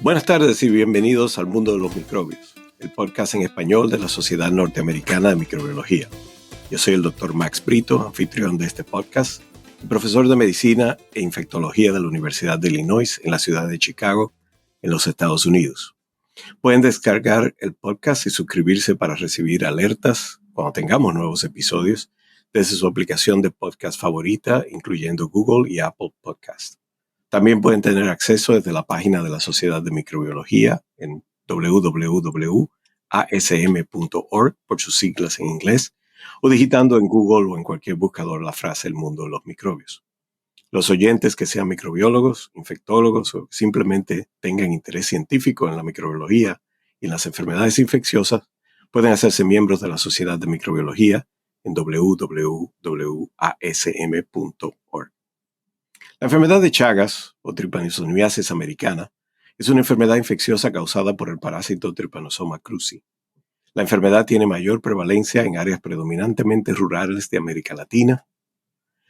Buenas tardes y bienvenidos al Mundo de los Microbios, el podcast en español de la Sociedad Norteamericana de Microbiología. Yo soy el Dr. Max Brito, anfitrión de este podcast, y profesor de Medicina e Infectología de la Universidad de Illinois en la ciudad de Chicago, en los Estados Unidos. Pueden descargar el podcast y suscribirse para recibir alertas cuando tengamos nuevos episodios desde su aplicación de podcast favorita, incluyendo Google y Apple Podcast. También pueden tener acceso desde la página de la Sociedad de Microbiología en www.asm.org, por sus siglas en inglés, o digitando en Google o en cualquier buscador la frase "el mundo de los microbios". Los oyentes que sean microbiólogos, infectólogos o simplemente tengan interés científico en la microbiología y en las enfermedades infecciosas pueden hacerse miembros de la Sociedad de Microbiología en www.asm.org. La enfermedad de Chagas, o Trypanosomiasis americana, es una enfermedad infecciosa causada por el parásito Trypanosoma cruzi. La enfermedad tiene mayor prevalencia en áreas predominantemente rurales de América Latina.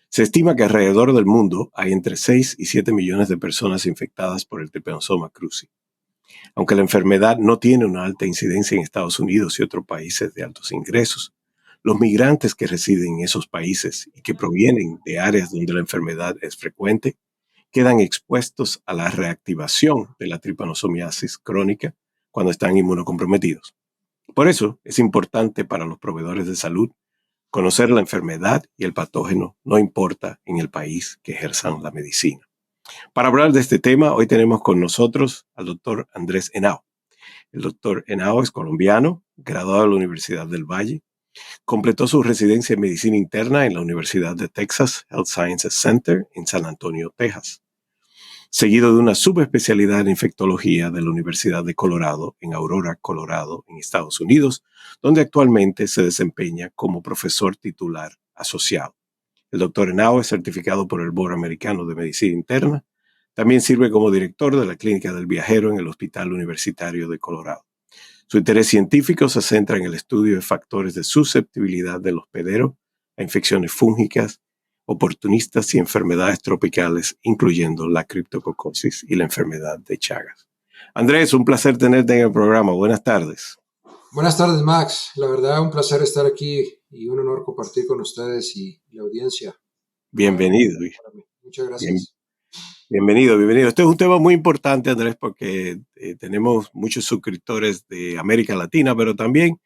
Se estima que alrededor del mundo hay entre 6 y 7 millones de personas infectadas por el Trypanosoma cruzi. Aunque la enfermedad no tiene una alta incidencia en Estados Unidos y otros países de altos ingresos, los migrantes que residen en esos países y que provienen de áreas donde la enfermedad es frecuente quedan expuestos a la reactivación de la tripanosomiasis crónica cuando están inmunocomprometidos. Por eso es importante para los proveedores de salud conocer la enfermedad y el patógeno, no importa en el país que ejerzan la medicina. Para hablar de este tema, hoy tenemos con nosotros al doctor Andrés Henao. El doctor Henao es colombiano, graduado de la Universidad del Valle. Completó su residencia en medicina interna en la Universidad de Texas Health Sciences Center en San Antonio, Texas, seguido de una subespecialidad en infectología de la Universidad de Colorado en Aurora, Colorado, en Estados Unidos, donde actualmente se desempeña como profesor titular asociado. El doctor Henao es certificado por el Board Americano de Medicina Interna. También sirve como director de la Clínica del Viajero en el Hospital Universitario de Colorado. Su interés científico se centra en el estudio de factores de susceptibilidad del hospedero a infecciones fúngicas, oportunistas y enfermedades tropicales, incluyendo la criptococosis y la enfermedad de Chagas. Andrés, un placer tenerte en el programa. Buenas tardes. Buenas tardes, Max. La verdad, un placer estar aquí y un honor compartir con ustedes y la audiencia. Bienvenido. Muchas gracias. Bienvenido. Este es un tema muy importante, Andrés, porque tenemos muchos suscriptores de América Latina, pero también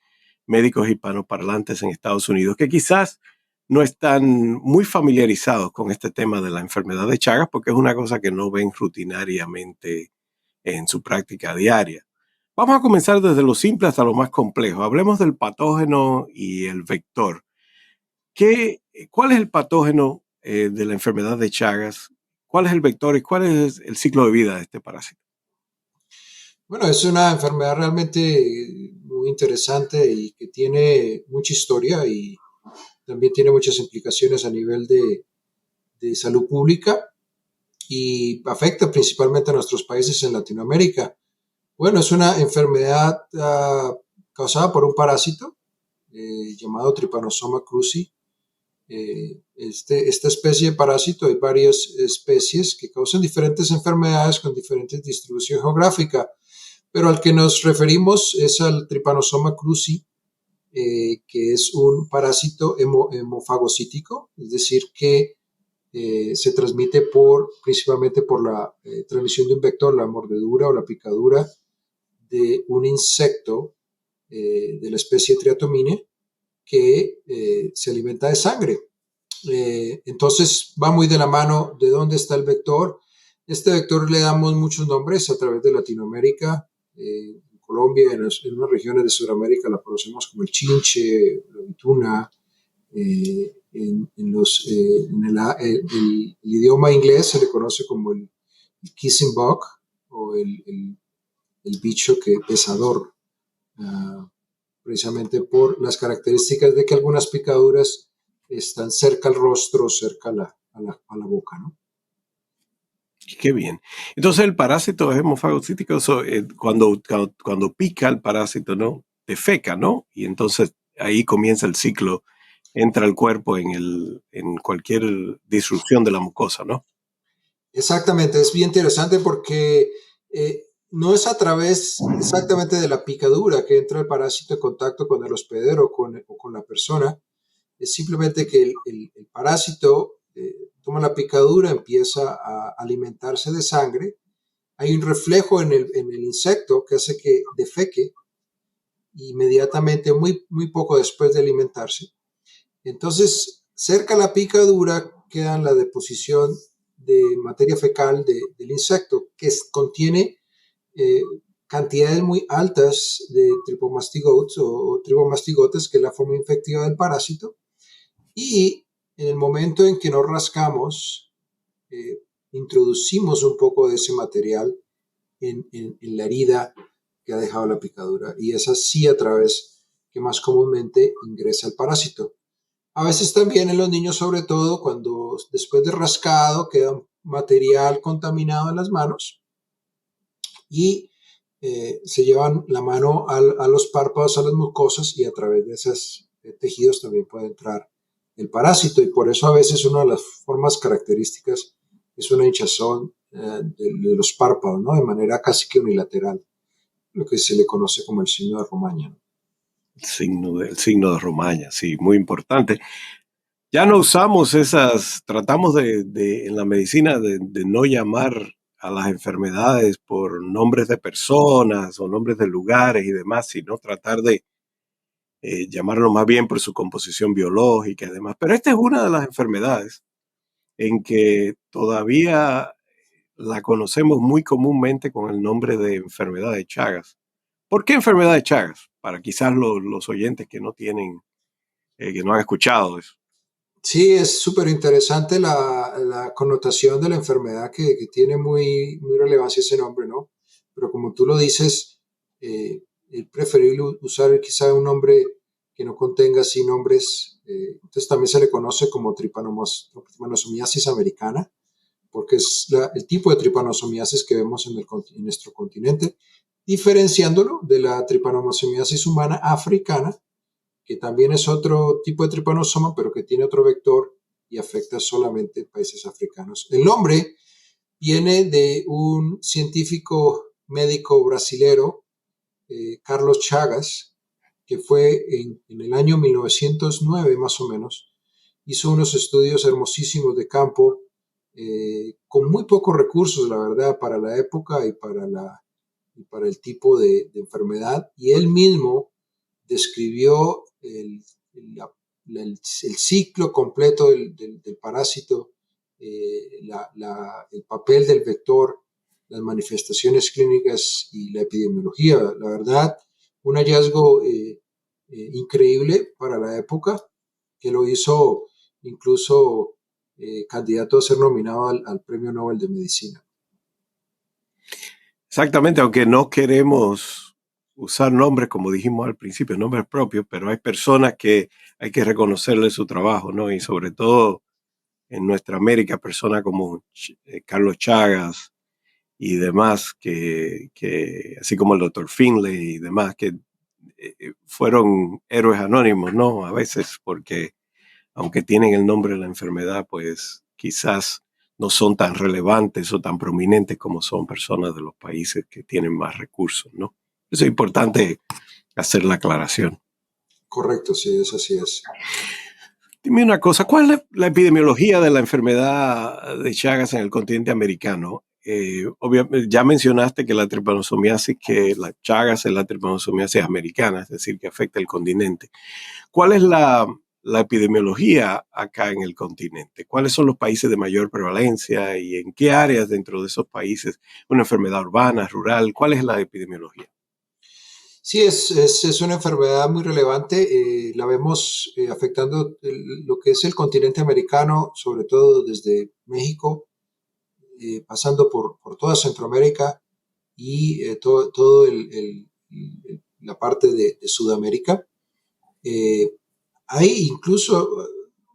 médicos hispanoparlantes en Estados Unidos que quizás no están muy familiarizados con este tema de la enfermedad de Chagas porque es una cosa que no ven rutinariamente en su práctica diaria. Vamos a comenzar desde lo simple hasta lo más complejo. Hablemos del patógeno y el vector. ¿Cuál es el patógeno de la enfermedad de Chagas? ¿Cuál es el vector y cuál es el ciclo de vida de este parásito? Bueno, es una enfermedad realmente muy interesante y que tiene mucha historia y también tiene muchas implicaciones a nivel de salud pública y afecta principalmente a nuestros países en Latinoamérica. Bueno, es una enfermedad causada por un parásito llamado Trypanosoma cruzi. Esta especie de parásito, hay varias especies que causan diferentes enfermedades con diferentes distribución geográfica, pero al que nos referimos es al Trypanosoma cruzi, que es un parásito hemofagocítico, es decir, que se transmite principalmente por la transmisión de un vector, la mordedura o la picadura de un insecto de la especie Triatomine que se alimenta de sangre. Entonces va muy de la mano de dónde está el vector. Este vector le damos muchos nombres a través de Latinoamérica. En Colombia, en unas regiones de Sudamérica la conocemos como el chinche, la vituna. En el idioma inglés se le conoce como el kissing bug o el bicho pesador. Precisamente por las características de que algunas picaduras están cerca al rostro, cerca a la boca, ¿no? Qué bien. Entonces el parásito es hemofagocítico, cuando pica el parásito, ¿no? Defeca, ¿no? Y entonces ahí comienza el ciclo, entra al cuerpo en cualquier disrupción de la mucosa, ¿no? Exactamente, es bien interesante porque no es a través exactamente de la picadura que entra el parásito en contacto con el hospedero o con la persona. Es simplemente que el parásito toma la picadura, empieza a alimentarse de sangre. Hay un reflejo en el insecto que hace que defeque inmediatamente, muy poco después de alimentarse. Entonces, cerca de la picadura queda la deposición de materia fecal del insecto, que contiene eh, cantidades muy altas de tripomastigotes o tripomastigotes, que es la forma infectiva del parásito. Y en el momento en que nos rascamos, eh, introducimos un poco de ese material en la herida que ha dejado la picadura. Y es así a través que más comúnmente ingresa el parásito. A veces también en los niños, sobre todo, cuando después de rascado queda material contaminado en las manos y se llevan la mano a los párpados, a las mucosas, y a través de esos tejidos también puede entrar el parásito. Y por eso a veces una de las formas características es una hinchazón de los párpados, ¿no? De manera casi que unilateral, lo que se le conoce como el signo de Romaña, ¿no? El signo de Romaña, sí, muy importante. Ya no usamos esas, tratamos en la medicina de no llamar a las enfermedades por nombres de personas o nombres de lugares y demás, sino tratar de llamarlo más bien por su composición biológica y demás. Pero esta es una de las enfermedades en que todavía la conocemos muy comúnmente con el nombre de enfermedad de Chagas. ¿Por qué enfermedad de Chagas? Para quizás los oyentes que no tienen, que no han escuchado eso. Sí, es súper interesante la connotación de la enfermedad que tiene muy relevancia ese nombre, ¿no? Pero como tú lo dices, es preferible usar quizá un nombre que no contenga así nombres. Entonces también se le conoce como tripanosomiasis americana, porque es el tipo de tripanosomiasis que vemos en nuestro continente, diferenciándolo de la tripanosomiasis humana africana, que también es otro tipo de tripanosoma, pero que tiene otro vector y afecta solamente países africanos. El nombre viene de un científico médico brasilero, Carlos Chagas, que fue en el año 1909 más o menos, hizo unos estudios hermosísimos de campo, con muy pocos recursos, la verdad, para la época y para el tipo enfermedad, y él mismo describió el ciclo completo del parásito, el papel del vector, las manifestaciones clínicas y la epidemiología. La verdad, un hallazgo increíble para la época, que lo hizo incluso candidato a ser nominado al Premio Nobel de Medicina. Exactamente, aunque no queremos usar nombres, como dijimos al principio, nombres propios, pero hay personas que hay que reconocerle su trabajo, ¿no? Y sobre todo en nuestra América, personas como Carlos Chagas y demás, que así como el doctor Finlay y demás, que fueron héroes anónimos, ¿no? A veces, porque aunque tienen el nombre de la enfermedad, pues quizás no son tan relevantes o tan prominentes como son personas de los países que tienen más recursos, ¿no? Eso es importante hacer la aclaración. Correcto, sí, eso sí es. Dime una cosa, ¿cuál es la epidemiología de la enfermedad de Chagas en el continente americano? Obviamente, ya mencionaste que la tripanosomiasis, que la Chagas es la tripanosomiasis americana, es decir, que afecta el continente. ¿Cuál es la epidemiología acá en el continente? ¿Cuáles son los países de mayor prevalencia y en qué áreas dentro de esos países? ¿Una enfermedad urbana, rural? ¿Cuál es la epidemiología? Sí, es una enfermedad muy relevante. La vemos afectando lo que es el continente americano, sobre todo desde México, pasando por toda Centroamérica y todo la parte de Sudamérica. Eh, Hay incluso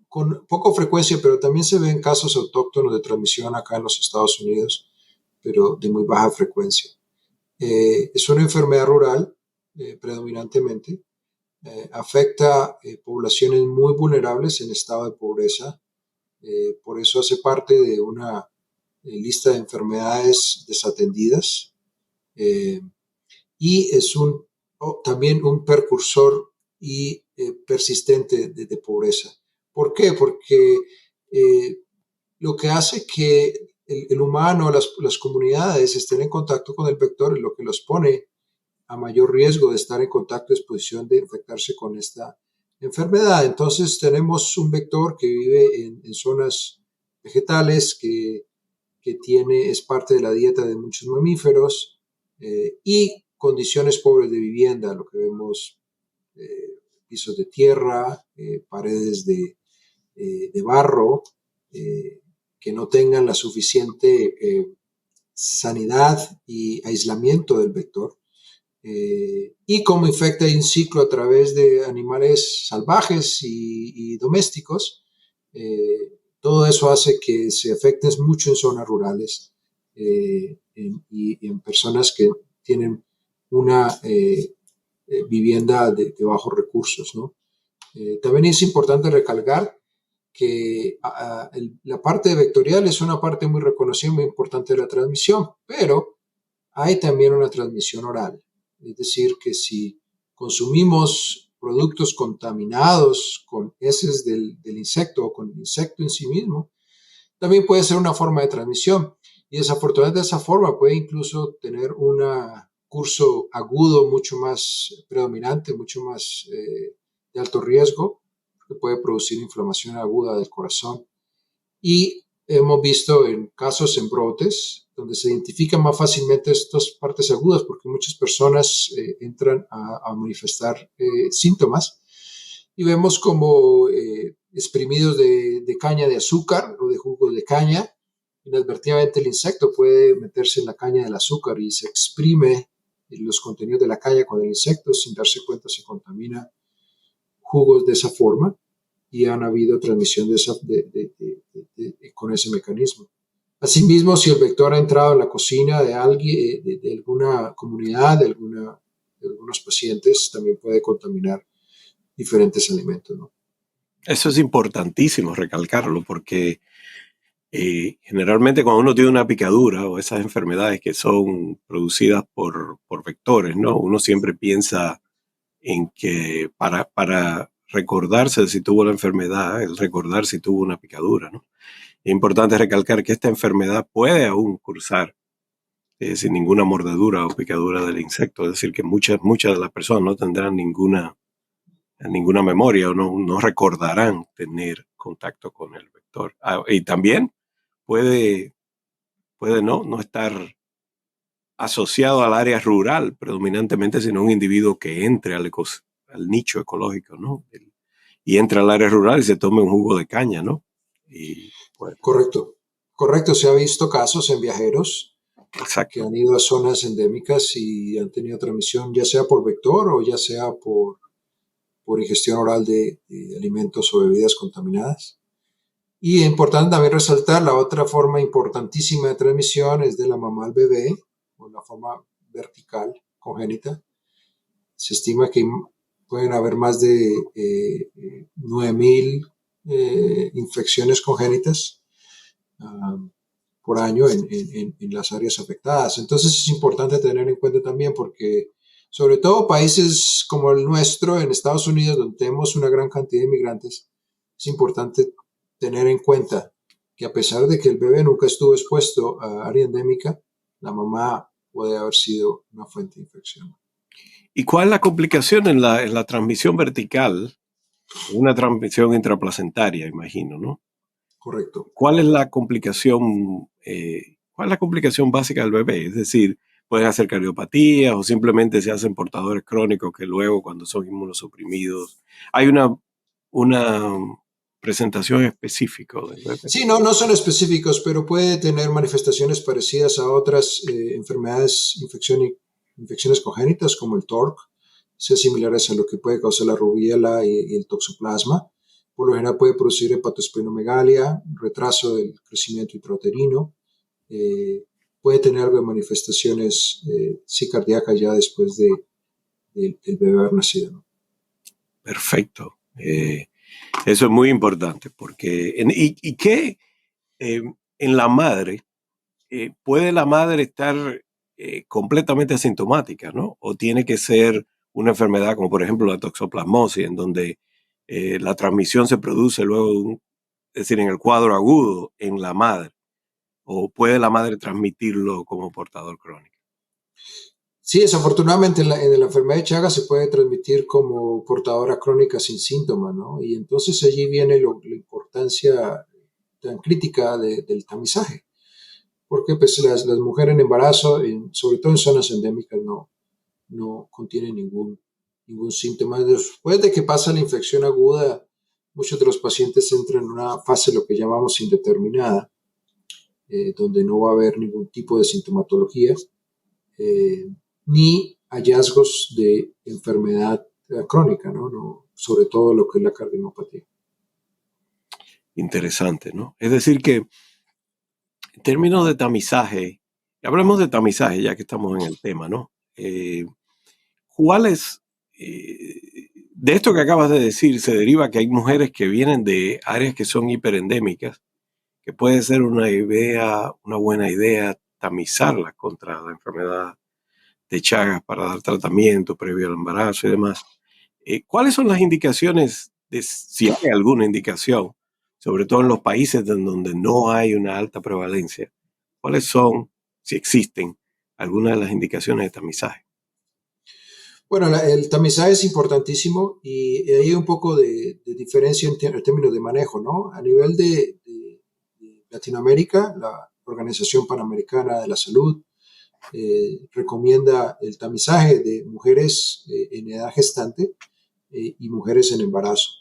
con poca frecuencia, pero también se ven casos autóctonos de transmisión acá en los Estados Unidos, pero de muy baja frecuencia. Es una enfermedad rural, predominantemente. Afecta poblaciones muy vulnerables en estado de pobreza. Por eso hace parte de una lista de enfermedades desatendidas. eh, y es también un precursor y persistente de pobreza. ¿Por qué? Porque lo que hace que el humano, las comunidades estén en contacto con el vector es lo que los pone a mayor riesgo de estar en contacto, exposición de infectarse con esta enfermedad. Entonces tenemos un vector que vive en zonas vegetales, que es parte de la dieta de muchos mamíferos, y condiciones pobres de vivienda, lo que vemos, pisos de tierra, paredes de barro, que no tengan la suficiente sanidad y aislamiento del vector. Y como infecta un ciclo a través de animales salvajes y domésticos, todo eso hace que se afecte mucho en zonas rurales, y en personas que tienen una vivienda de bajos recursos, ¿no? También es importante recalcar que la parte vectorial es una parte muy reconocida, muy importante de la transmisión, pero hay también una transmisión oral. Es decir, que si consumimos productos contaminados con heces del insecto o con el insecto en sí mismo, también puede ser una forma de transmisión. Y desafortunadamente esa forma puede incluso tener un curso agudo mucho más predominante, mucho más de alto riesgo, que puede producir inflamación aguda del corazón. Y hemos visto en casos en brotes donde se identifican más fácilmente estas partes agudas porque muchas personas entran a manifestar síntomas, y vemos como exprimidos de caña de azúcar o de jugo de caña, inadvertidamente el insecto puede meterse en la caña del azúcar y se exprime los contenidos de la caña con el insecto, sin darse cuenta se contamina jugos de esa forma, y han habido transmisión con ese mecanismo. Asimismo, si el vector ha entrado en la cocina de alguien, de alguna comunidad, de algunos pacientes, también puede contaminar diferentes alimentos, ¿no? Eso es importantísimo recalcarlo porque generalmente cuando uno tiene una picadura o esas enfermedades que son producidas por vectores, ¿no? Uno siempre piensa en que para recordarse de si tuvo la enfermedad, el recordar si tuvo una picadura, ¿no? Es importante recalcar que esta enfermedad puede aún cursar sin ninguna mordedura o picadura del insecto, es decir, que muchas de las personas no tendrán ninguna memoria o no recordarán tener contacto con el vector. Y también puede no estar asociado al área rural predominantemente, sino un individuo que entre al nicho ecológico, ¿no? Y entra al área rural y se tome un jugo de caña, ¿no? Y, bueno, Correcto, correcto. Se ha visto casos en viajeros que exacto. han ido a zonas endémicas y han tenido transmisión, ya sea por vector o ya sea por ingestión oral de alimentos o bebidas contaminadas. Y es importante también resaltar la otra forma importantísima de transmisión es de la mamá al bebé, o la forma vertical congénita. Se estima que pueden haber más de 9.000 infecciones congénitas por año en las áreas afectadas. Entonces es importante tener en cuenta también porque, sobre todo países como el nuestro, en Estados Unidos, donde tenemos una gran cantidad de inmigrantes, es importante tener en cuenta que a pesar de que el bebé nunca estuvo expuesto a área endémica, la mamá puede haber sido una fuente de infección. ¿Y cuál es la complicación en la transmisión vertical? Una transmisión intraplacentaria, imagino, ¿no? Correcto. ¿Cuál es la complicación, básica del bebé? Es decir, pueden hacer cardiopatías o simplemente se hacen portadores crónicos que luego, cuando son inmunosuprimidos, hay una presentación específica del bebé. Sí, no son específicos, pero puede tener manifestaciones parecidas a otras enfermedades, infecciones congénitas como el TORC, sea similares a lo que puede causar la rubiola y el toxoplasma. Por lo general puede producir hepatosplenomegalia, retraso del crecimiento intrauterino, puede tener algo de manifestaciones sí cardíacas ya después del bebé haber nacido, ¿no? Perfecto. Eso es muy importante porque, ¿y qué en la madre? ¿Puede la madre estar completamente asintomática, ¿no? O tiene que ser una enfermedad como por ejemplo la toxoplasmosis, en donde la transmisión se produce luego, es decir, en el cuadro agudo en la madre, o puede la madre transmitirlo como portador crónico. Sí, desafortunadamente en la enfermedad de Chagas se puede transmitir como portadora crónica sin síntomas, ¿no? Y entonces allí viene la importancia tan crítica del tamizaje, porque pues las mujeres en embarazo, sobre todo en zonas endémicas, no contienen ningún síntoma. Después de que pasa la infección aguda, muchos de los pacientes entran en una fase, lo que llamamos indeterminada, donde no va a haber ningún tipo de sintomatología, eh, ni hallazgos de enfermedad crónica, ¿no? Sobre todo lo que es la cardiomopatía. Interesante, ¿no? Es decir que en términos de tamizaje, hablemos de tamizaje ya que estamos en el tema, ¿no? ¿Cuáles, de esto que acabas de decir, se deriva que hay mujeres que vienen de áreas que son hiperendémicas, que puede ser una buena idea tamizarlas contra la enfermedad de Chagas para dar tratamiento previo al embarazo y demás? ¿Cuáles son las indicaciones, si hay alguna indicación, sobre todo en los países en donde no hay una alta prevalencia? ¿Cuáles son, si existen, algunas de las indicaciones de tamizaje? Bueno, el tamizaje es importantísimo y hay un poco de diferencia en términos de manejo, ¿no? A nivel de Latinoamérica, la Organización Panamericana de la Salud recomienda el tamizaje de mujeres en edad gestante y mujeres en embarazo.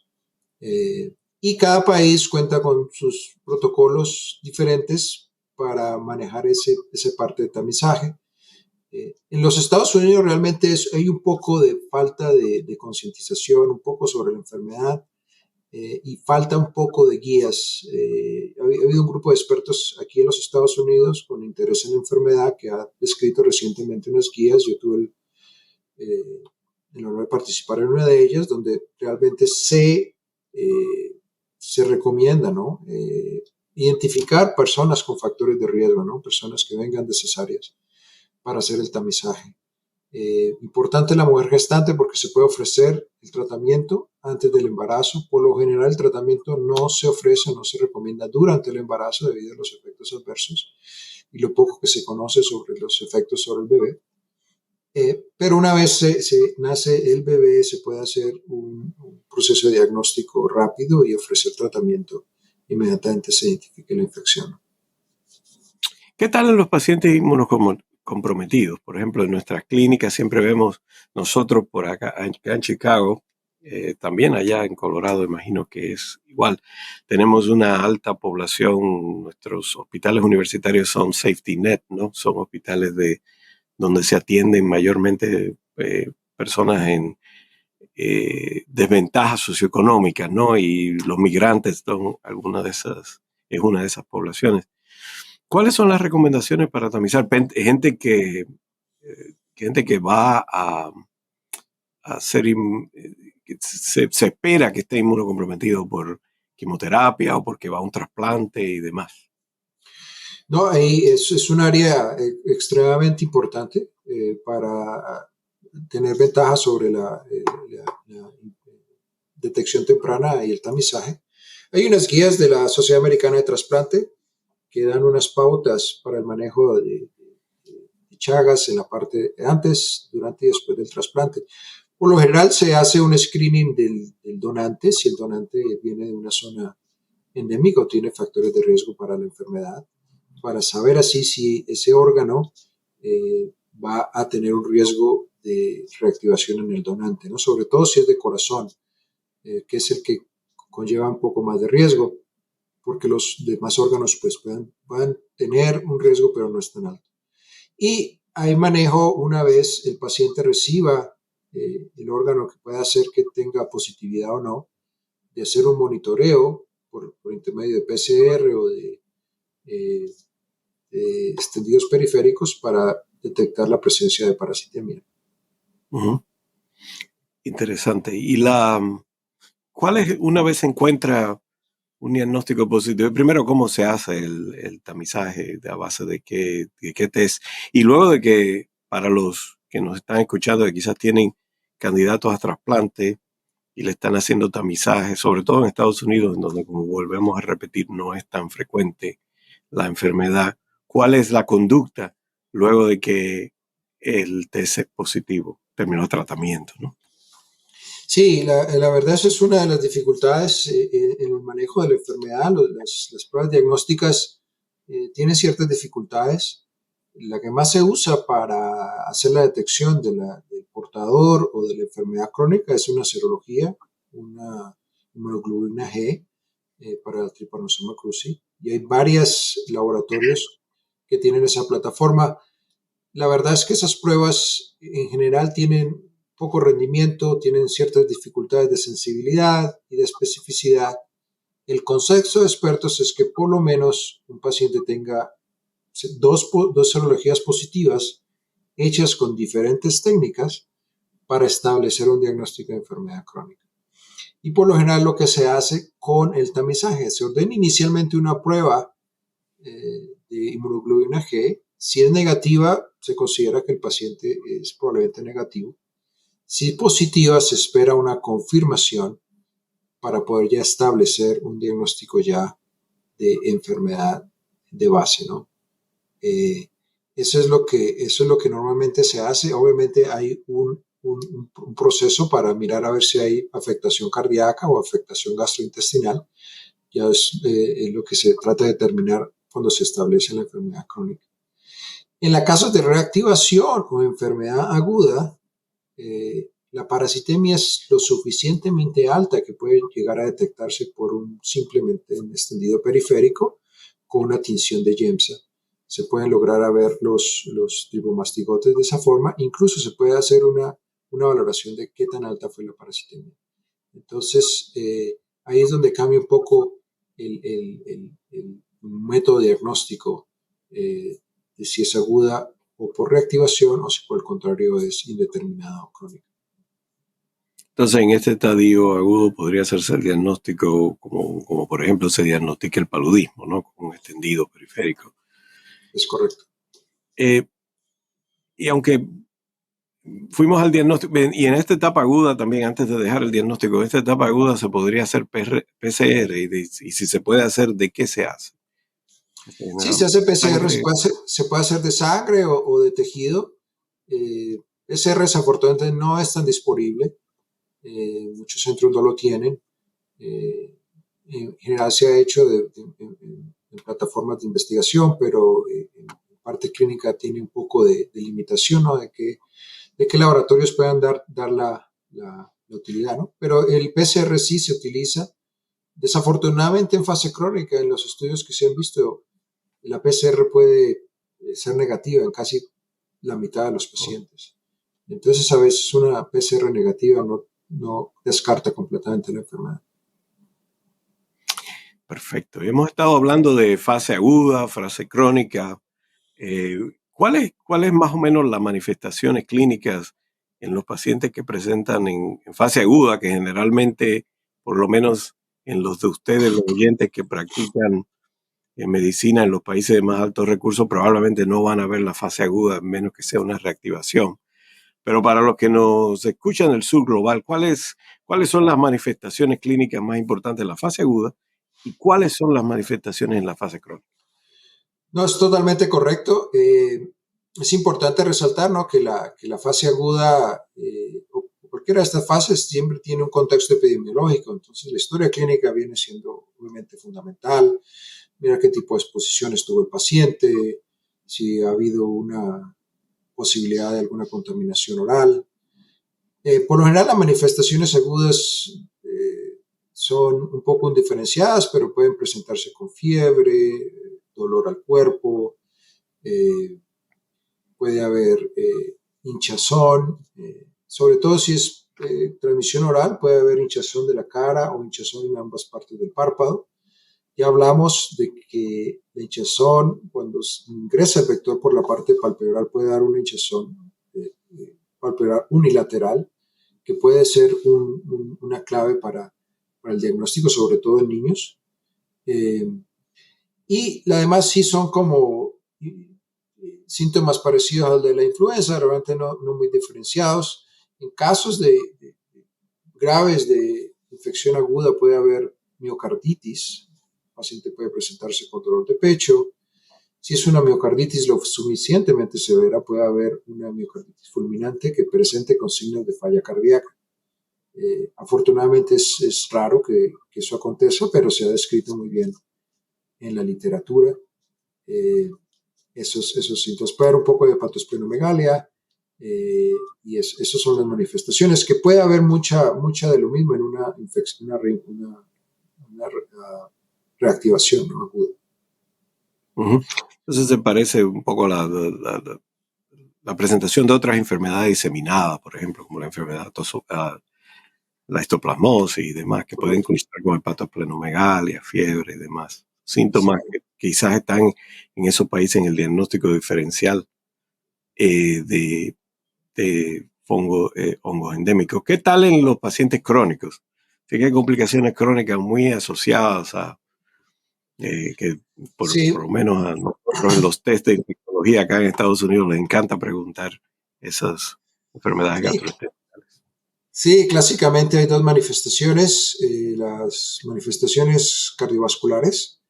Y cada país cuenta con sus protocolos diferentes para manejar ese parte de tamizaje. En los Estados Unidos realmente hay un poco de falta de concientización, un poco sobre la enfermedad y falta un poco de guías. Ha habido un grupo de expertos aquí en los Estados Unidos con interés en la enfermedad que ha escrito recientemente unas guías. Yo tuve el honor de participar en una de ellas donde realmente se recomienda, ¿no? Identificar personas con factores de riesgo, ¿no? Personas que vengan de cesáreas para hacer el tamizaje. Importante la mujer gestante porque se puede ofrecer el tratamiento antes del embarazo. Por lo general el tratamiento no se ofrece, no se recomienda durante el embarazo debido a los efectos adversos y lo poco que se conoce sobre los efectos sobre el bebé. Pero una vez se nace el bebé se puede hacer un proceso de diagnóstico rápido y ofrecer tratamiento inmediatamente se identifique la infección. ¿Qué tal en los pacientes inmunocomprometidos? Por ejemplo, en nuestras clínicas siempre vemos nosotros por acá en Chicago, también allá en Colorado, imagino que es igual. Tenemos una alta población, nuestros hospitales universitarios son safety net, ¿no? Son hospitales donde se atienden mayormente personas en desventajas socioeconómicas, ¿no? Y los migrantes son es una de esas poblaciones. ¿Cuáles son las recomendaciones para tamizar? Gente que va a ser, que se espera que esté inmunocomprometido por quimioterapia o porque va a un trasplante y demás. No, ahí es un área extremadamente importante para tener ventajas sobre la detección temprana y el tamizaje. Hay unas guías de la Sociedad Americana de Trasplante que dan unas pautas para el manejo de Chagas en la parte de antes, durante y después del trasplante. Por lo general se hace un screening del donante, si el donante viene de una zona endémica o tiene factores de riesgo para la enfermedad, para saber así si ese órgano va a tener un riesgo de reactivación en el donante, ¿no? Sobre todo si es de corazón, que es el que conlleva un poco más de riesgo, porque los demás órganos pues puedan tener un riesgo, pero no es tan alto. Y hay manejo una vez el paciente reciba el órgano que pueda hacer que tenga positividad o no, de hacer un monitoreo por intermedio de PCR o de extendidos periféricos para detectar la presencia de parasitemia. Uh-huh. Interesante. ¿Cuál es, una vez se encuentra un diagnóstico positivo. Primero, ¿cómo se hace el tamizaje? ¿A base de qué test? Y luego de que, para los que nos están escuchando, que quizás tienen candidatos a trasplante y le están haciendo tamizaje, sobre todo en Estados Unidos, en donde, como volvemos a repetir, no es tan frecuente la enfermedad. ¿Cuál es la conducta luego de que el test es positivo? Terminó el tratamiento, ¿no? Sí, la verdad esa es una de las dificultades en el manejo de la enfermedad. Las pruebas diagnósticas tienen ciertas dificultades. La que más se usa para hacer la detección del portador o de la enfermedad crónica es una serología, una inmunoglobulina G para el Trypanosoma cruzi. Y hay varios laboratorios que tienen esa plataforma. La verdad es que esas pruebas en general tienen poco rendimiento, tienen ciertas dificultades de sensibilidad y de especificidad. El consenso de expertos es que por lo menos un paciente tenga dos serologías positivas hechas con diferentes técnicas para establecer un diagnóstico de enfermedad crónica. Y por lo general lo que se hace con el tamizaje, se ordena inicialmente una prueba de inmunoglobulina G. Si es negativa, se considera que el paciente es probablemente negativo. Si es positiva, se espera una confirmación para poder ya establecer un diagnóstico ya de enfermedad de base, ¿no? Eso es lo que normalmente se hace. Obviamente hay un proceso para mirar a ver si hay afectación cardíaca o afectación gastrointestinal. Ya es lo que se trata de determinar cuando se establece la enfermedad crónica. En la caso de reactivación o enfermedad aguda, la parasitemia es lo suficientemente alta que puede llegar a detectarse por simplemente un extendido periférico con una tinción de Yemsa. Se pueden lograr a ver los tripomastigotes de esa forma. Incluso se puede hacer una valoración de qué tan alta fue la parasitemia. Entonces, ahí es donde cambia un poco el método diagnóstico de si es aguda o por reactivación o si por el contrario es indeterminada o crónica. Entonces, en este estadio agudo podría hacerse el diagnóstico como por ejemplo se diagnostica el paludismo, ¿no? Con un extendido periférico. Es correcto. Y aunque fuimos al diagnóstico, y en esta etapa aguda también, antes de dejar el diagnóstico, en esta etapa aguda se podría hacer PCR y si se puede hacer, ¿de qué se hace? Sí, se hace PCR, Sangre. se puede hacer de sangre o de tejido. PCR desafortunadamente no es tan disponible. Muchos centros no lo tienen. En general se ha hecho en plataformas de investigación, pero en parte clínica tiene un poco de limitación, ¿no? De qué laboratorios puedan dar la utilidad, ¿no? Pero el PCR sí se utiliza. Desafortunadamente en fase crónica, en los estudios que se han visto, la PCR puede ser negativa en casi la mitad de los pacientes. Entonces, a veces una PCR negativa no descarta completamente la enfermedad. Perfecto. Hemos estado hablando de fase aguda, fase crónica. ¿Cuáles más o menos las manifestaciones clínicas en los pacientes que presentan en fase aguda, que generalmente, por lo menos en los de ustedes, los oyentes que practican en medicina en los países de más altos recursos, probablemente no van a ver la fase aguda, a menos que sea una reactivación? Pero para los que nos escuchan del sur global, ¿cuáles son las manifestaciones clínicas más importantes en la fase aguda y cuáles son las manifestaciones en la fase crónica? No, es totalmente correcto. Es importante resaltar, ¿no? que la fase aguda, o cualquiera de estas fases, siempre tiene un contexto epidemiológico. Entonces, la historia clínica viene siendo obviamente fundamental. Mira qué tipo de exposiciones tuvo el paciente, si ha habido una posibilidad de alguna contaminación oral. Por lo general, las manifestaciones agudas son un poco indiferenciadas, pero pueden presentarse con fiebre, dolor al cuerpo, puede haber hinchazón, sobre todo si es transmisión oral, puede haber hinchazón de la cara o hinchazón en ambas partes del párpado. Ya hablamos de que la hinchazón, cuando ingresa el vector por la parte palpebral, puede dar una hinchazón palpebral unilateral, que puede ser una clave para el diagnóstico, sobre todo en niños. Eh, y además sí son como síntomas parecidos al de la influenza, realmente no muy diferenciados. En casos graves de infección aguda puede haber miocarditis, el paciente puede presentarse con dolor de pecho. Si es una miocarditis lo suficientemente severa, puede haber una miocarditis fulminante que presente con signos de falla cardíaca. Afortunadamente es raro que eso acontezca, pero se ha descrito muy bien en la literatura. Esos síntomas. Puede haber un poco de hepatosplenomegalia, y esas son las manifestaciones, que puede haber mucha de lo mismo en una infección, una reactivación, ¿no?, aguda. Entonces se parece un poco a la presentación de otras enfermedades diseminadas, por ejemplo, como la enfermedad la histoplasmosis y demás, que pueden cruzar con hepatosplenomegalia, fiebre y demás. Síntomas que quizás están en esos países en el diagnóstico diferencial de hongos endémicos. ¿Qué tal en los pacientes crónicos? Sí que hay complicaciones crónicas muy asociadas a que por lo menos a nosotros en los test de infectología acá en Estados Unidos les encanta preguntar esas enfermedades gastrointestinales. Sí, clásicamente hay dos manifestaciones, las manifestaciones cardiovasculares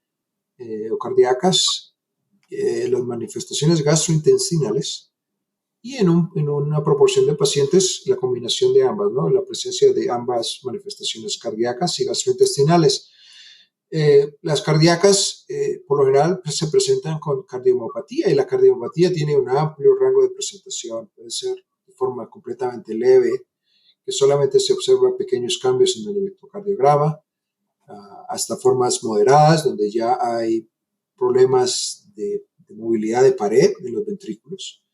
o cardíacas, las manifestaciones gastrointestinales, y en una proporción de pacientes la combinación de ambas, ¿no?, la presencia de ambas manifestaciones cardíacas y gastrointestinales. Las cardíacas por lo general se presentan con cardiomiopatía, y la cardiomiopatía tiene un amplio rango de presentación. Puede ser de forma completamente leve, que solamente se observan pequeños cambios en el electrocardiograma, hasta formas moderadas, donde ya hay problemas de movilidad de pared en los ventrículos,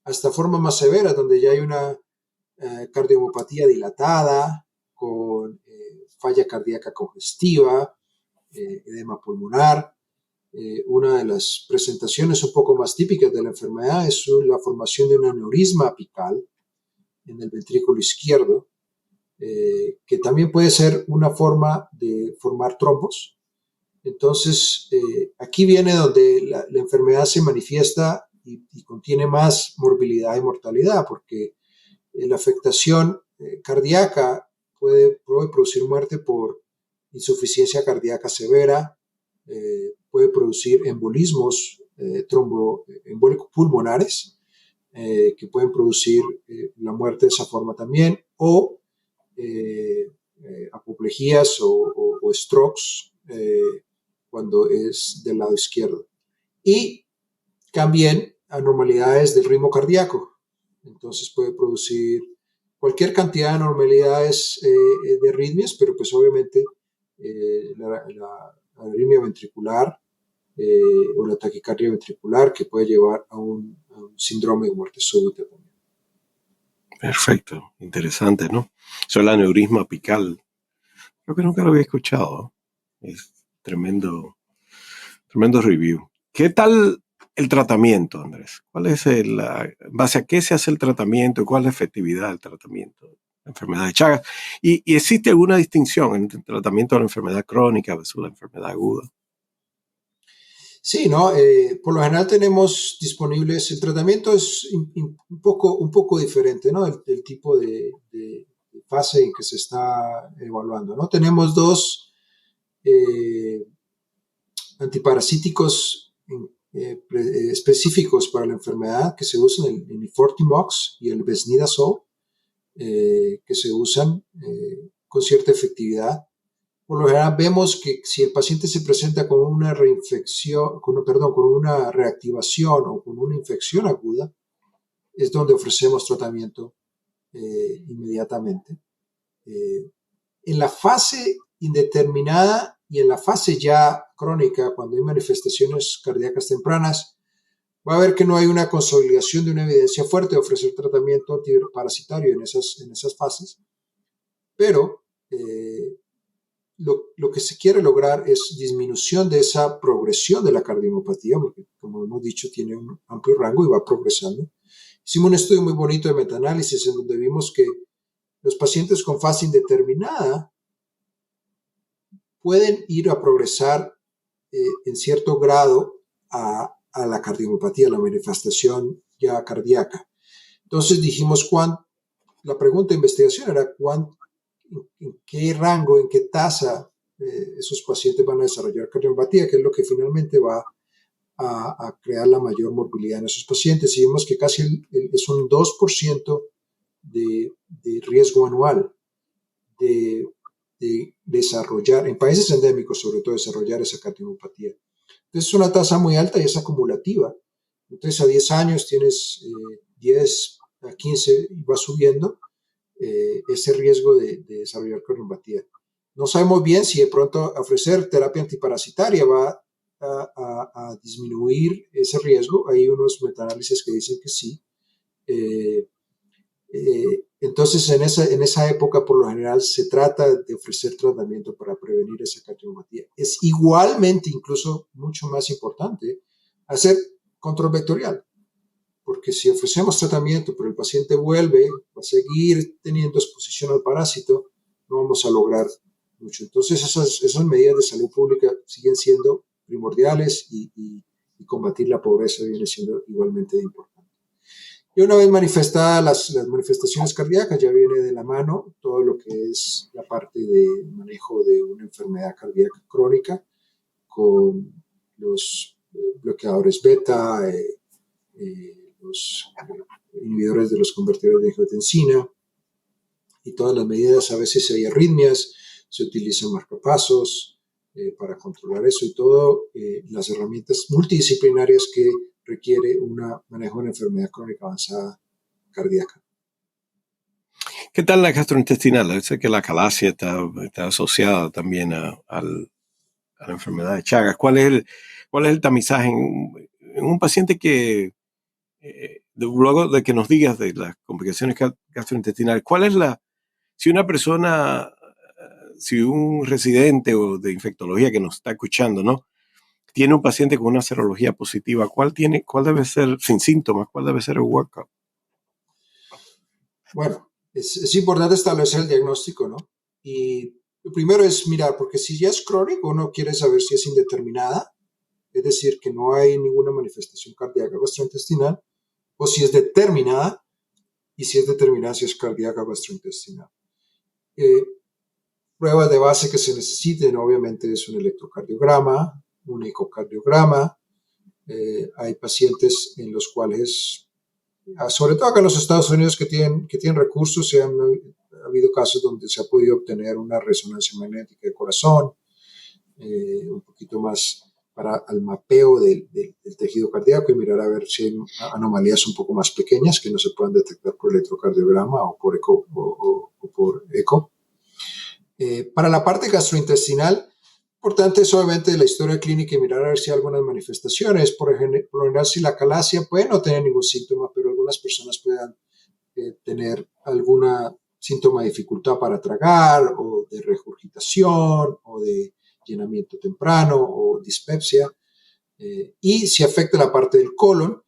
hasta formas más severas, donde ya hay una cardiomiopatía dilatada, con falla cardíaca congestiva, edema pulmonar. Una de las presentaciones un poco más típicas de la enfermedad es la formación de un aneurisma apical en el ventrículo izquierdo, que también puede ser una forma de formar trombos. Entonces, aquí viene donde la enfermedad se manifiesta y contiene más morbilidad y mortalidad, porque la afectación cardíaca puede producir muerte por insuficiencia cardíaca severa, puede producir embolismos tromboembólicos pulmonares, que pueden producir la muerte de esa forma también, o apoplejías o strokes cuando es del lado izquierdo. Y también anormalidades del ritmo cardíaco. Entonces puede producir cualquier cantidad de anormalidades de arritmias, pero pues obviamente la arritmia ventricular o la taquicardia ventricular, que puede llevar a un síndrome de muerte súbita también. Perfecto, interesante, ¿no? Eso es el aneurisma apical. Creo que nunca lo había escuchado. Es tremendo review. ¿Qué tal el tratamiento, Andrés? ¿Cuál es base a qué se hace el tratamiento? ¿Cuál es la efectividad del tratamiento de la enfermedad de Chagas? ¿Y existe alguna distinción entre el tratamiento de la enfermedad crónica versus la enfermedad aguda? Sí, ¿no? Por lo general tenemos disponibles, el tratamiento es un poco diferente, ¿no? El tipo de fase en que se está evaluando, ¿no? Tenemos dos antiparasíticos específicos para la enfermedad que se usan, el Fortimox y el Besnidazole, que se usan con cierta efectividad. Por lo general vemos que si el paciente se presenta con una reinfección, con una reactivación o con una infección aguda, es donde ofrecemos tratamiento inmediatamente. En la fase indeterminada y en la fase ya crónica, cuando hay manifestaciones cardíacas tempranas, va a ver que no hay una consolidación de una evidencia fuerte de ofrecer tratamiento antiparasitario en esas fases, pero lo que se quiere lograr es disminución de esa progresión de la cardiomiopatía, porque como hemos dicho tiene un amplio rango y va progresando. Hicimos un estudio muy bonito de metaanálisis en donde vimos que los pacientes con fase indeterminada pueden ir a progresar en cierto grado a la cardiomiopatía, la manifestación ya cardíaca. Entonces dijimos, la pregunta de investigación era en qué rango, en qué tasa esos pacientes van a desarrollar cardiomiopatía, que es lo que finalmente va a crear la mayor morbilidad en esos pacientes. Y vemos que casi es un 2% de riesgo anual de desarrollar, en países endémicos sobre todo, desarrollar esa cardiomiopatía. Entonces es una tasa muy alta y es acumulativa. Entonces a 10 años tienes 10 a 15 y va subiendo ese riesgo de desarrollar cardiomiopatía. No sabemos bien si de pronto ofrecer terapia antiparasitaria va a disminuir ese riesgo. Hay unos metaanálisis que dicen que sí. Entonces, en esa época, por lo general, se trata de ofrecer tratamiento para prevenir esa cardiomiopatía. Es igualmente, incluso mucho más importante, hacer control vectorial, porque si ofrecemos tratamiento, pero el paciente vuelve, va a seguir teniendo exposición al parásito, no vamos a lograr mucho. Entonces, esas medidas de salud pública siguen siendo primordiales y combatir la pobreza viene siendo igualmente importante. Y una vez manifestadas las manifestaciones cardíacas, ya viene de la mano todo lo que es la parte de manejo de una enfermedad cardíaca crónica con los bloqueadores beta, los inhibidores de los convertidores de angiotensina y todas las medidas. A veces hay arritmias, se utilizan marcapasos para controlar eso y todo, las herramientas multidisciplinarias que requiere un manejo de una enfermedad crónica avanzada cardíaca. ¿Qué tal la gastrointestinal? Sé que la calasia está asociada también a la enfermedad de Chagas. ¿Cuál es el tamizaje en un paciente que, luego de que nos digas de las complicaciones gastrointestinales, si un residente o de infectología que nos está escuchando, ¿no?, tiene un paciente con una serología positiva, ¿cuál debe ser, sin síntomas, cuál debe ser el workup? Bueno, es importante establecer el diagnóstico, ¿no? Y lo primero es mirar, porque si ya es crónico, uno quiere saber si es indeterminada, es decir, que no hay ninguna manifestación cardíaca gastrointestinal, o si es determinada, y si es determinada, si es cardíaca gastrointestinal. Pruebas de base que se necesiten, obviamente, es un electrocardiograma, un ecocardiograma. Hay pacientes en los cuales, sobre todo acá en los Estados Unidos que tienen recursos, ha habido casos donde se ha podido obtener una resonancia magnética de corazón, un poquito más para el mapeo del tejido cardíaco y mirar a ver si hay anomalías un poco más pequeñas que no se puedan detectar por electrocardiograma o por eco. Para la parte gastrointestinal, importante es obviamente la historia clínica y mirar a ver si hay algunas manifestaciones. Por lo general, si la calasia puede no tener ningún síntoma, pero algunas personas puedan tener alguna síntoma de dificultad para tragar o de regurgitación o de llenamiento temprano o dispepsia. Y si afecta la parte del colon,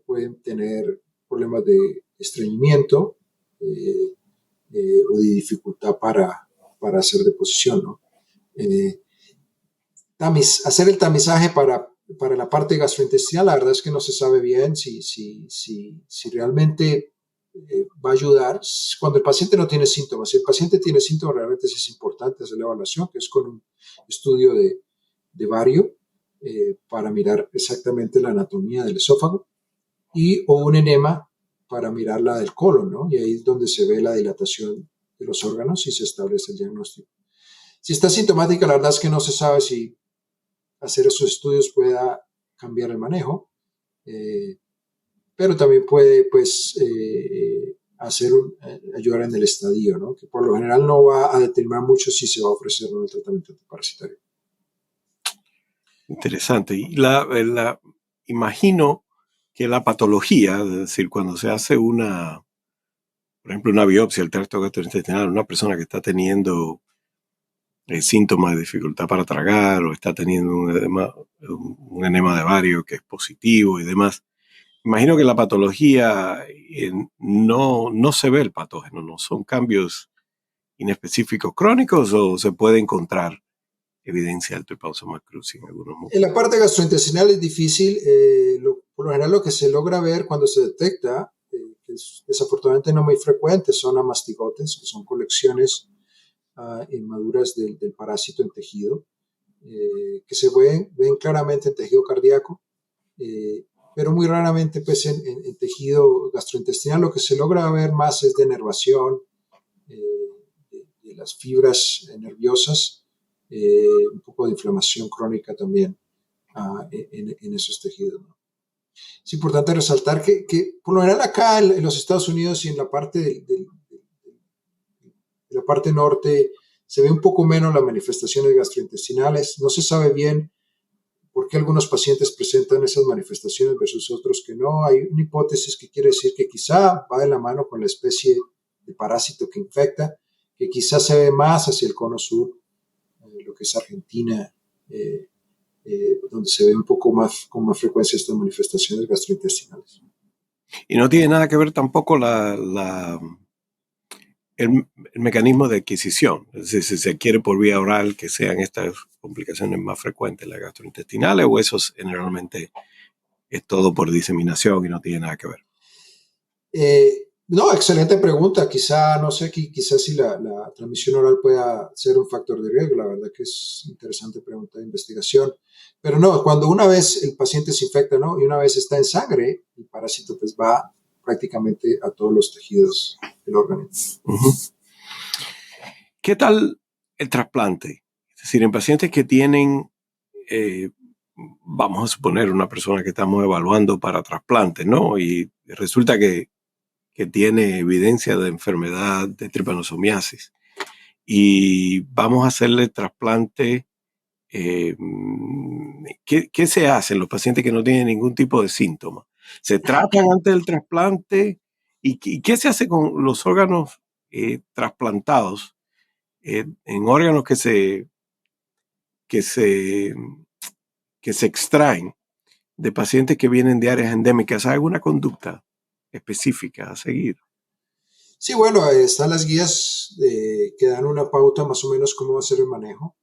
pueden tener problemas de estreñimiento o de dificultad para hacer deposición, ¿no? Hacer el tamizaje para la parte gastrointestinal, la verdad es que no se sabe bien si realmente va a ayudar cuando el paciente no tiene síntomas. Si el paciente tiene síntomas, realmente sí es importante hacer la evaluación, que es con un estudio de bario para mirar exactamente la anatomía del esófago o un enema para mirar la del colon, ¿no? Y ahí es donde se ve la dilatación de los órganos y se establece el diagnóstico. Si está sintomática, la verdad es que no se sabe si hacer esos estudios pueda cambiar el manejo, pero también puede, pues, ayudar en el estadio, ¿no? Que por lo general no va a determinar mucho si se va a ofrecer o no el tratamiento antiparasitario. Interesante. Y imagino que la patología, es decir, cuando se hace por ejemplo, una biopsia del tracto gastrointestinal, una persona que está teniendo síntomas de dificultad para tragar o está teniendo un enema de bario que es positivo y demás, imagino que la patología no se ve el patógeno, no son cambios inespecíficos crónicos o se puede encontrar evidencia del Trypanosoma cruzi en algunos En músculos. la parte gastrointestinal es difícil. Por lo general lo que se logra ver cuando se detecta, que es desafortunadamente no muy frecuente, son amastigotes, que son colecciones inmaduras del parásito en tejido, que se ven claramente en tejido cardíaco, pero muy raramente pues, en tejido gastrointestinal. Lo que se logra ver más es denervación de las fibras nerviosas, un poco de inflamación crónica también en esos tejidos, ¿no? Es importante resaltar que por lo general acá en los Estados Unidos y en la parte de la parte norte se ve un poco menos las manifestaciones gastrointestinales. No se sabe bien por qué algunos pacientes presentan esas manifestaciones versus otros que no. Hay una hipótesis que quiere decir que quizá va de la mano con la especie de parásito que infecta, que quizá se ve más hacia el cono sur, lo que es Argentina, donde se ve un poco más con más frecuencia estas manifestaciones gastrointestinales. Y no tiene nada que ver tampoco el mecanismo de adquisición. Es decir, si se quiere por vía oral que sean estas complicaciones más frecuentes, las gastrointestinales, o eso generalmente es todo por diseminación y no tiene nada que ver. No, excelente pregunta. Quizá, no sé, quizás si la transmisión oral pueda ser un factor de riesgo. La verdad que es interesante pregunta de investigación. Pero no, cuando una vez el paciente se infecta, ¿no? Y una vez está en sangre, el parásito pues va prácticamente a todos los tejidos del organismo. Uh-huh. ¿Qué tal el trasplante? Es decir, en pacientes que tienen, vamos a suponer, una persona que estamos evaluando para trasplante, ¿no? Y resulta que tiene evidencia de enfermedad de tripanosomiasis. Y vamos a hacerle trasplante. ¿Qué se hace en los pacientes que no tienen ningún tipo de síntoma? ¿Se tratan antes del trasplante? ¿Y qué se hace con los órganos trasplantados? En órganos que se extraen de pacientes que vienen de áreas endémicas. ¿Hay alguna conducta específica a seguir? Sí, bueno, están las guías que dan una pauta más o menos cómo va a ser el manejo.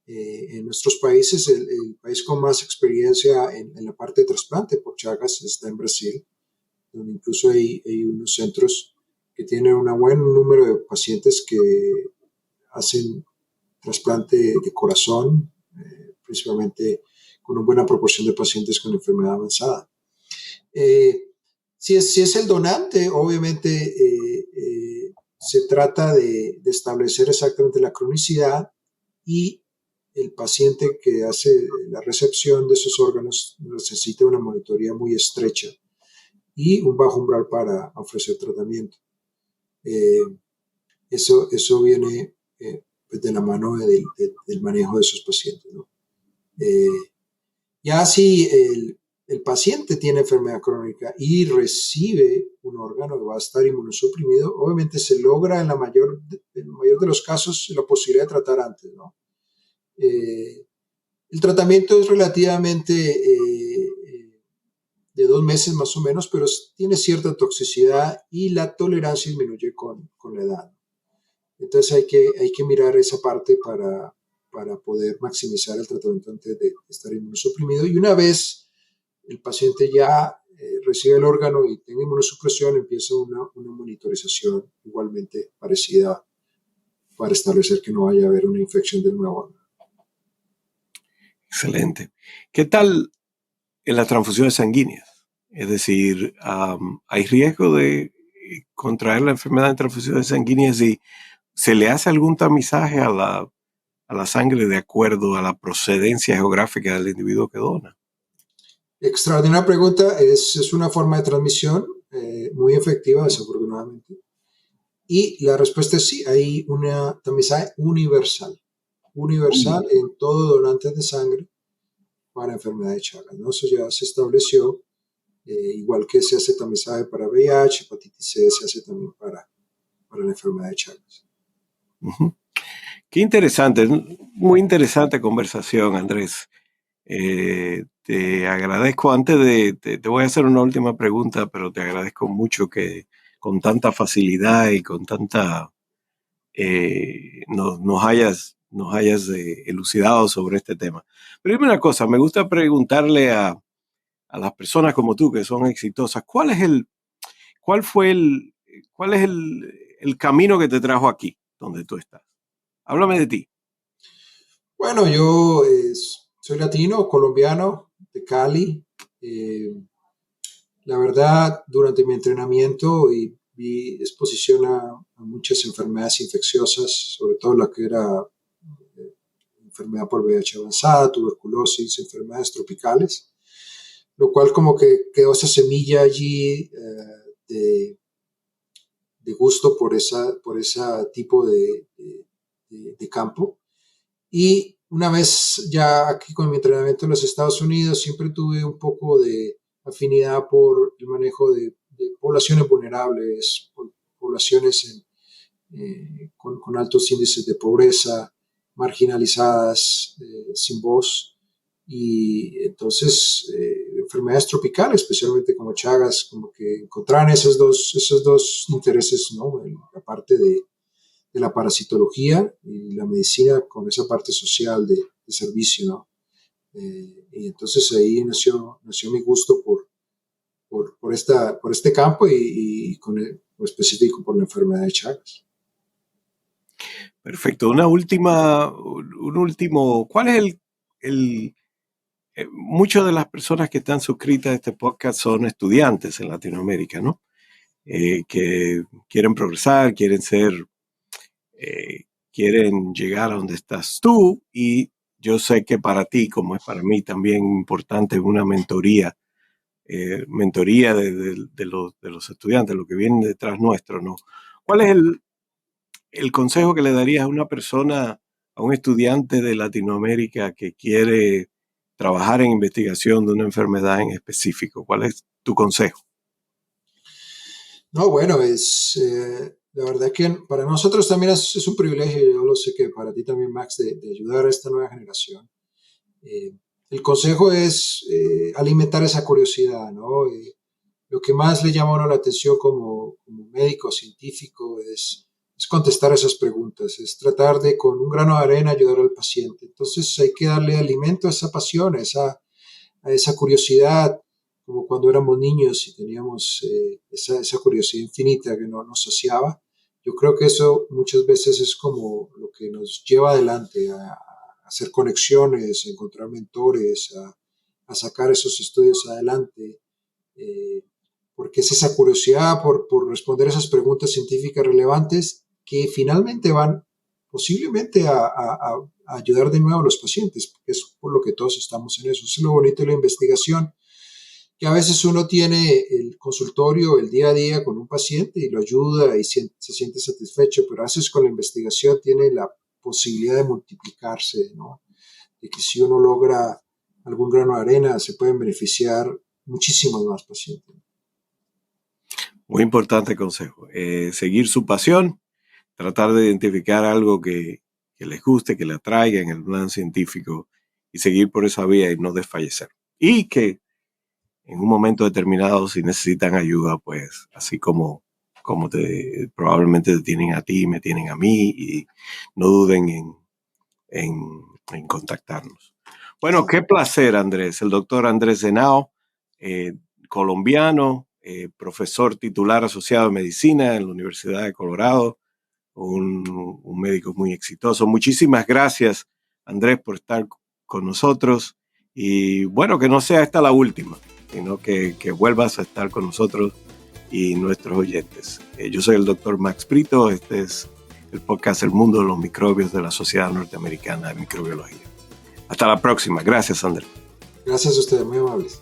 En nuestros países, el país con más experiencia en la parte de trasplante por Chagas está en Brasil, donde incluso hay unos centros que tienen un buen número de pacientes que hacen trasplante de corazón, principalmente con una buena proporción de pacientes con enfermedad avanzada. Si es el donante, obviamente se trata de establecer exactamente la cronicidad, y el paciente que hace la recepción de esos órganos necesita una monitoría muy estrecha y un bajo umbral para ofrecer tratamiento. Eso viene pues de la mano del manejo de esos pacientes, ¿no? Ya si el paciente tiene enfermedad crónica y recibe un órgano que va a estar inmunosuprimido, obviamente se logra en el mayor de los casos la posibilidad de tratar antes, ¿no? El tratamiento es relativamente de 2 meses más o menos, pero tiene cierta toxicidad y la tolerancia disminuye con la edad. Entonces hay que mirar esa parte para poder maximizar el tratamiento antes de estar inmunosuprimido. Y una vez el paciente ya recibe el órgano y tenga inmunosupresión, empieza una monitorización igualmente parecida para establecer que no vaya a haber una infección del nuevo órgano. Excelente. ¿Qué tal en las transfusiones sanguíneas? Es decir, ¿hay riesgo de contraer la enfermedad en transfusiones sanguíneas y se le hace algún tamizaje a la sangre de acuerdo a la procedencia geográfica del individuo que dona? Extraordinaria pregunta. Es una forma de transmisión muy efectiva, desafortunadamente. Y la respuesta es sí, hay una tamizaje universal en todo donante de sangre para enfermedad de Chagas, ¿no? Eso ya se estableció, igual que se hace tamizaje para VIH, hepatitis C, se hace también para la enfermedad de Chagas. Uh-huh. Qué interesante, muy interesante conversación, Andrés. Te agradezco, antes te voy a hacer una última pregunta, pero te agradezco mucho que con tanta facilidad y con tanta nos hayas nos hayas elucidado sobre este tema. Pero dime una cosa, me gusta preguntarle a las personas como tú que son exitosas, ¿cuál es el camino que te trajo aquí, donde tú estás? Háblame de ti. Bueno, yo soy latino, colombiano, de Cali. Eh, la verdad, durante mi entrenamiento y vi exposición a muchas enfermedades infecciosas, sobre todo la que era enfermedad por VIH avanzada, tuberculosis, enfermedades tropicales, lo cual como que quedó esa semilla allí de gusto por ese tipo de campo. Y una vez ya aquí con mi entrenamiento en los Estados Unidos, siempre tuve un poco de afinidad por el manejo de poblaciones vulnerables, poblaciones con altos índices de pobreza, marginalizadas, sin voz. Y entonces, enfermedades tropicales, especialmente como Chagas, como que encontraron esos dos intereses, ¿no? La parte de la parasitología y la medicina con esa parte social de servicio, ¿no? Y entonces ahí nació mi gusto por este campo y con el específico por la enfermedad de Chagas. Perfecto. Un último, ¿cuál es muchas de las personas que están suscritas a este podcast son estudiantes en Latinoamérica, ¿no? Que quieren progresar, quieren llegar a donde estás tú, y yo sé que para ti, como es para mí también importante, una mentoría de los estudiantes, lo que vienen detrás nuestro, ¿no? ¿Cuál es el consejo que le darías a una persona, a un estudiante de Latinoamérica que quiere trabajar en investigación de una enfermedad en específico? ¿Cuál es tu consejo? No, bueno, la verdad que para nosotros también es un privilegio, yo lo sé que para ti también, Max, de ayudar a esta nueva generación. Eh, el consejo es alimentar esa curiosidad, ¿no? Lo que más le llama a uno la atención como médico científico es contestar esas preguntas, es tratar de con un grano de arena ayudar al paciente. Entonces hay que darle alimento a esa pasión, a esa curiosidad, como cuando éramos niños y teníamos esa curiosidad infinita que no nos saciaba. Yo creo que eso muchas veces es como lo que nos lleva adelante a hacer conexiones, a encontrar mentores, a sacar esos estudios adelante, porque es esa curiosidad por responder esas preguntas científicas relevantes que finalmente van posiblemente a ayudar de nuevo a los pacientes, porque es por lo que todos estamos en eso. Eso es lo bonito de la investigación, que a veces uno tiene el consultorio el día a día con un paciente y lo ayuda y se siente satisfecho, pero a veces con la investigación tiene la posibilidad de multiplicarse, ¿no? De que si uno logra algún grano de arena, se pueden beneficiar muchísimos más pacientes. Muy importante consejo. Seguir su pasión, tratar de identificar algo que les guste, que le atraiga en el plan científico y seguir por esa vía y no desfallecer. Y que en un momento determinado, si necesitan ayuda, pues así como probablemente te tienen a ti, me tienen a mí, y no duden en contactarnos. Bueno, qué placer, Andrés. El doctor Andrés Henao, colombiano, profesor titular asociado de medicina en la Universidad de Colorado, un médico muy exitoso. Muchísimas gracias, Andrés, por estar con nosotros. Y bueno, que no sea esta la última, sino que vuelvas a estar con nosotros y nuestros oyentes. Yo soy el doctor Max Brito. Este es el podcast El Mundo de los Microbios de la Sociedad Norteamericana de Microbiología. Hasta la próxima. Gracias, Andrés. Gracias a ustedes, muy amables.